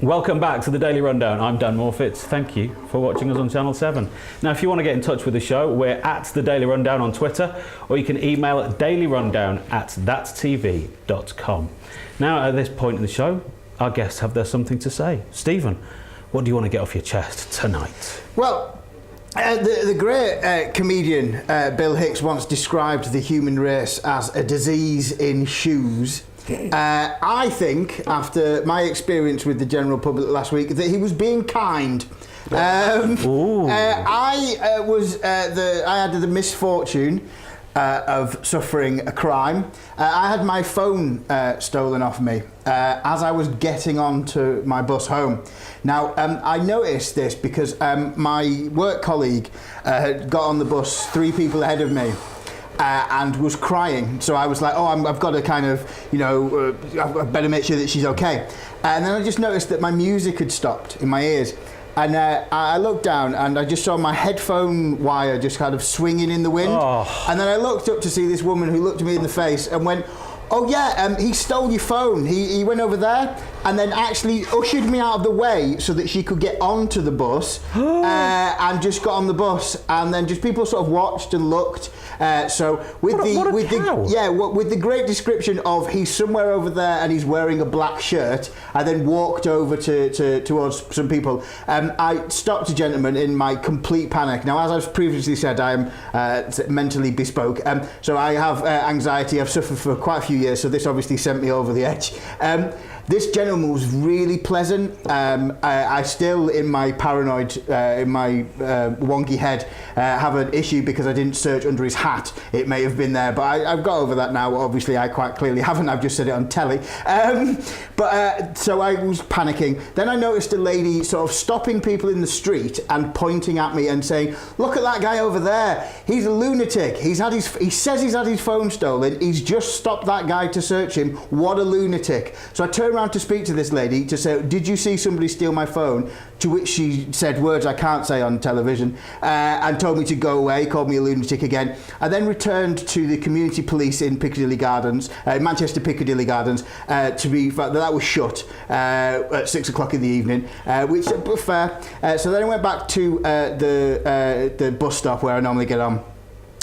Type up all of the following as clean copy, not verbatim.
Welcome back to the Daily Rundown. I'm Dan Morfitt. Thank you for watching us on Channel 7. Now, if you want to get in touch with the show, we're at the Daily Rundown on Twitter, or you can email dailyrundown@thattv.com. Now, at this point in the show, our guests have their something to say. Stephen, what do you want to get off your chest tonight? Well, the great comedian Bill Hicks once described the human race as a disease in shoes. I think, after my experience with the general public last week, that he was being kind. I had the misfortune of suffering a crime. I had my phone stolen off me as I was getting onto my bus home. Now, I noticed this because my work colleague had got on the bus 3 people ahead of me. And was crying, so I was like, I've got to kind of, I better make sure that she's okay. And then I just noticed that my music had stopped in my ears. And I looked down and I just saw my headphone wire just kind of swinging in the wind. Oh. And then I looked up to see this woman who looked me in the face and went, "Oh yeah, he stole your phone. He went over there and then actually ushered me out of the way so that she could get onto the bus and just got on the bus. And then just people sort of watched and looked. So with the great description of he's somewhere over there and he's wearing a black shirt, I then walked over towards some people. I stopped a gentleman in my complete panic. Now, as I've previously said, I am mentally bespoke. So I have anxiety. I've suffered for quite a few years, so this obviously sent me over the edge. This gentleman was really pleasant. I still, in my paranoid, in my wonky head, have an issue because I didn't search under his hat. It may have been there, but I've got over that now. Obviously, I quite clearly haven't. I've just said it on telly. So I was panicking. Then I noticed a lady sort of stopping people in the street and pointing at me and saying, "Look at that guy over there. He's a lunatic. He says he's had his phone stolen. He's just stopped that guy to search him. What a lunatic." So I turned around to speak to this lady to say, "Did you see somebody steal my phone?" To which she said words I can't say on television and told me to go away, called me a lunatic again. I then returned to the community police in Piccadilly Gardens, Manchester Piccadilly Gardens, to be fair, that was shut at 6 o'clock in the evening, which was fair. So then I went back to the bus stop where I normally get on.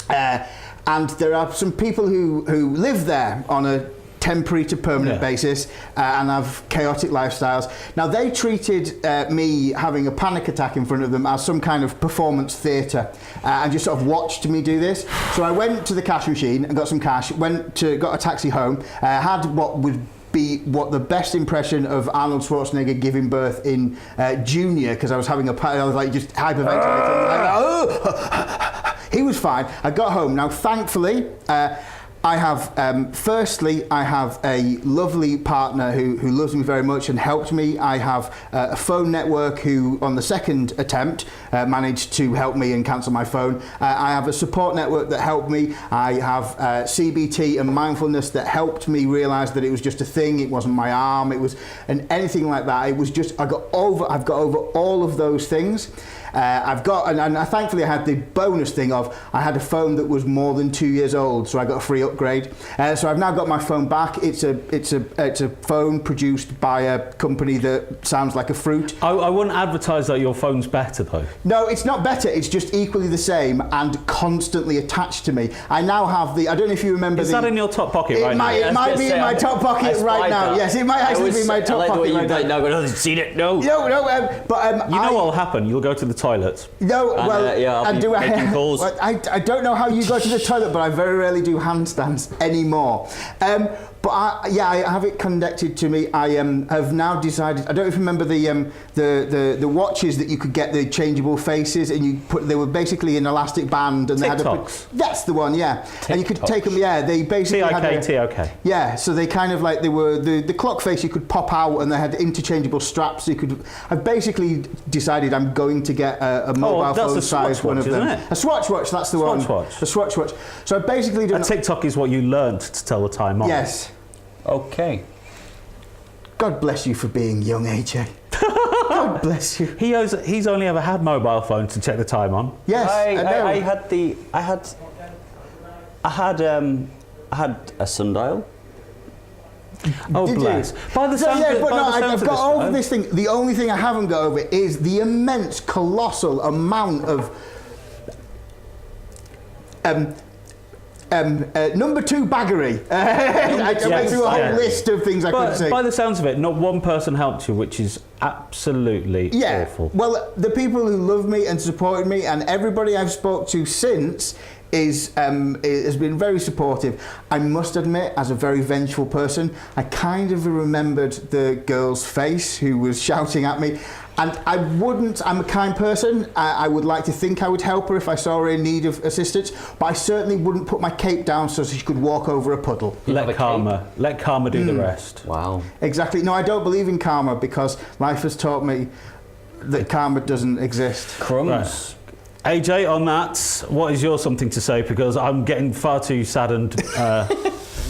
And there are some people who live there on a temporary to permanent basis and have chaotic lifestyles. Now, they treated me having a panic attack in front of them as some kind of performance theatre and just sort of watched me do this. So I went to the cash machine and got some cash, got a taxi home, had what would be the best impression of Arnold Schwarzenegger giving birth in Junior, because I was having I was like just hyperventilating. He was fine. I got home. Now, thankfully, I have, firstly, I have a lovely partner who loves me very much and helped me. I have a phone network who, on the second attempt, managed to help me and cancel my phone. I have a support network that helped me. I have CBT and mindfulness that helped me realise that it was just a thing. It wasn't my arm. It was anything like that. It was just I've got over all of those things. Thankfully I had the bonus thing of I had a phone that was more than 2 years old, so I got a free upgrade. So I've now got my phone back. It's a phone produced by a company that sounds like a fruit. I wouldn't advertise that your phone's better though. No, it's not better. It's just equally the same and constantly attached to me. I now have I don't know if you remember. Is that in your top pocket right now? It might be in my top pocket right now. Yes, it might actually be in my top pocket right now. No, but I haven't seen it. No. No. You know what'll happen? You'll go to the toilet. No, making calls. I don't know how you go to the toilet, but I very rarely do handstands anymore. But I have it connected to me. I have now decided. I don't even remember the watches that you could get, the changeable faces, and they were basically an elastic band, and TikToks. They had that's the one, yeah. TikToks. And you could take them. Yeah, they basically TOK. Yeah, so they kind of like they were the clock face. You could pop out, and they had interchangeable straps. I've basically decided I'm going to get a mobile phone size one of them. A Swatch watch. That's the one. A Swatch watch. So I basically done. A TikTok is what you learned to tell the time on. Yes. Okay. God bless you for being young, AJ. God bless you. He's only ever had mobile phones to check the time on. Yes, I had a sundial. Oh, Did bless. you? By the So, sound yeah, of it, but by no, the sound I've of got this, over though. this thing. The only thing I haven't got over is the immense, colossal amount of number 2 baggery. I went through a whole list of things I couldn't say. By the sounds of it, not one person helped you, which is absolutely awful. Well, the people who love me and supported me, and everybody I've spoke to since has been very supportive. I must admit, as a very vengeful person, I kind of remembered the girl's face who was shouting at me. And I'm a kind person. I would like to think I would help her if I saw her in need of assistance, but I certainly wouldn't put my cape down so she could walk over a puddle. Let karma do the rest. Wow. Exactly. No, I don't believe in karma because life has taught me that karma doesn't exist. Crumbs. Right. AJ, on that, what is your something to say? Because I'm getting far too sad and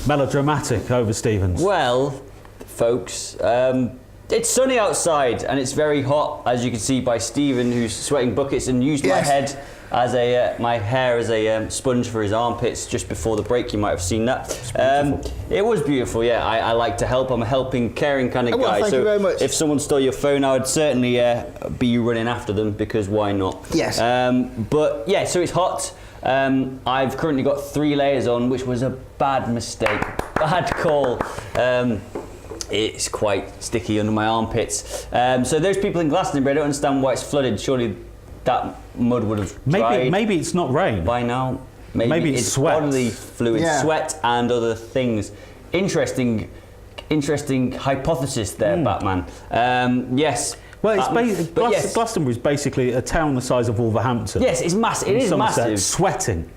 melodramatic over Stevens. Well, folks, it's sunny outside and it's very hot, as you can see by Stephen, who's sweating buckets and used my head as my hair as a sponge for his armpits just before the break. You might have seen that. It was beautiful. Yeah, I like to help. I'm a helping, caring kind of guy. Thank you very much. If someone stole your phone, I would certainly be running after them, because why not? Yes. But yeah, so it's hot. I've currently got 3 layers on, which was a bad mistake, bad call. It's quite sticky under my armpits. So those people in Glastonbury, I don't understand why it's flooded. Surely that mud would have dried. Maybe it's not rain. By now. Maybe it's sweat. Bodily fluid, sweat and other things. Interesting hypothesis there, Batman. Yes. Well, Glastonbury is basically a town the size of Wolverhampton. Yes, it's massive. It is massive. Sweating.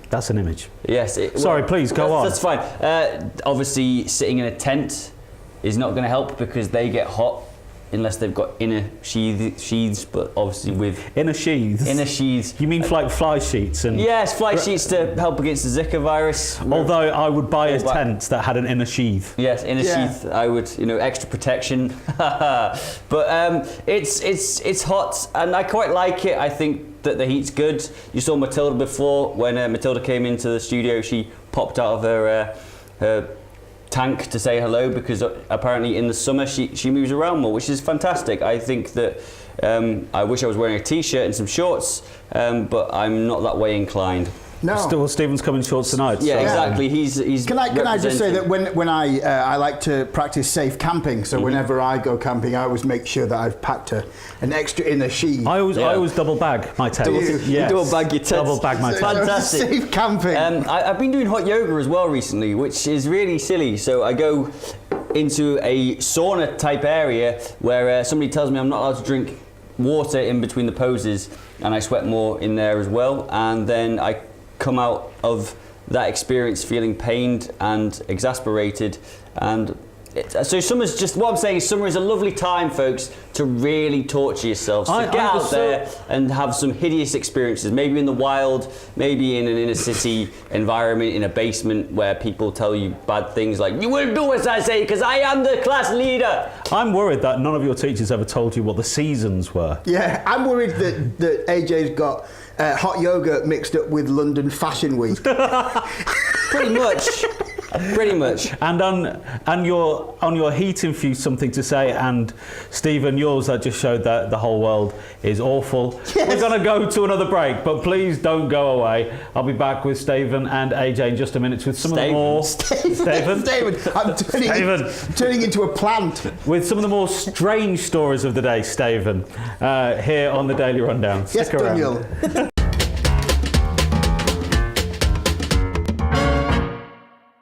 That's an image. Yes. Sorry, please go on. That's fine. Obviously, sitting in a tent is not going to help because they get hot unless they've got inner sheaths, but obviously with inner sheaths. You mean like fly sheets and? Yes, fly sheets to help against the Zika virus. Although I would buy a tent that had an inner sheath. Yes, inner sheath. I would, extra protection. But it's hot and I quite like it. I think that the heat's good. You saw Matilda before. When Matilda came into the studio, she popped out of her tank to say hello, because apparently in the summer she moves around more, which is fantastic. I think that I wish I was wearing a t-shirt and some shorts, but I'm not that way inclined. No. Still, Stephen's coming shorts tonight. Yeah, so. exactly. He's. Can I just say that when I like to practice safe camping, so whenever I go camping, I always make sure that I've packed an extra inner sheath. I always double bag my tent. You double bag your tent. Double bag my tent. Fantastic. Safe camping. I've been doing hot yoga as well recently, which is really silly. So I go into a sauna type area where somebody tells me I'm not allowed to drink water in between the poses, and I sweat more in there as well, and then I come out of that experience feeling pained and exasperated. And so summer's just, what I'm saying is summer is a lovely time, folks, to really torture yourselves, to get out there and have some hideous experiences, maybe in the wild, maybe in an inner city environment, in a basement where people tell you bad things like, you will do as I say because I am the class leader. I'm worried that none of your teachers ever told you what the seasons were. Yeah, I'm worried that AJ's got hot yoga mixed up with London Fashion Week. Pretty much. And on your heat infused something to say, and Stephen, yours that just showed that the whole world is awful. Yes. We're going to go to another break, but please don't go away. I'll be back with Stephen and AJ in just a minute with some of the more Stephen, I'm turning into a plant. With some of the more strange stories of the day, Stephen, here on the Daily Rundown. Stick around. Daniel.